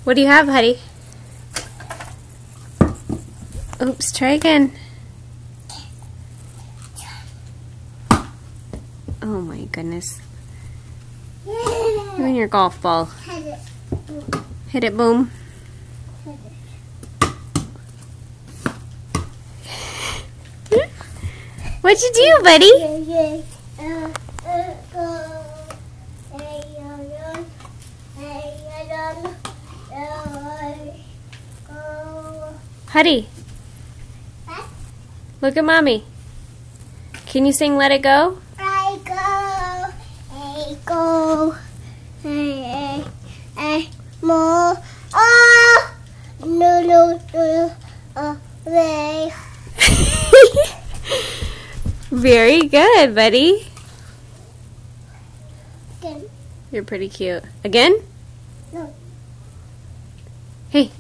What do you have, Huddy? Oops, try again. Oh my goodness. You and your golf ball. Hit it, boom. What'd you do, buddy? Huddy, look at Mommy. Can you sing Let It Go? I go, more, oh, no, away. Very good, buddy. Again. You're pretty cute. Again? No. Hey,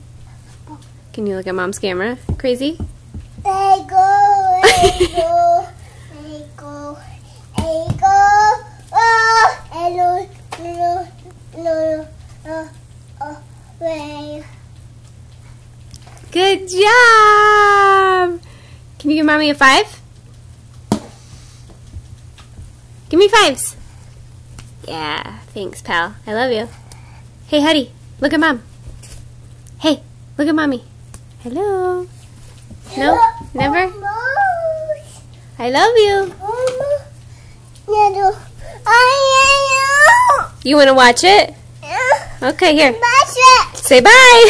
can you look at Mom's camera? Crazy? I go, oh, no, away. Good job! Can you give Mommy a 5? Give me 5s. Yeah, thanks, pal. I love you. Hey, Huddy, look at Mom. Hey, look at Mommy. Hello. No? Never? I love you. You want to watch it? Okay, here. Say bye.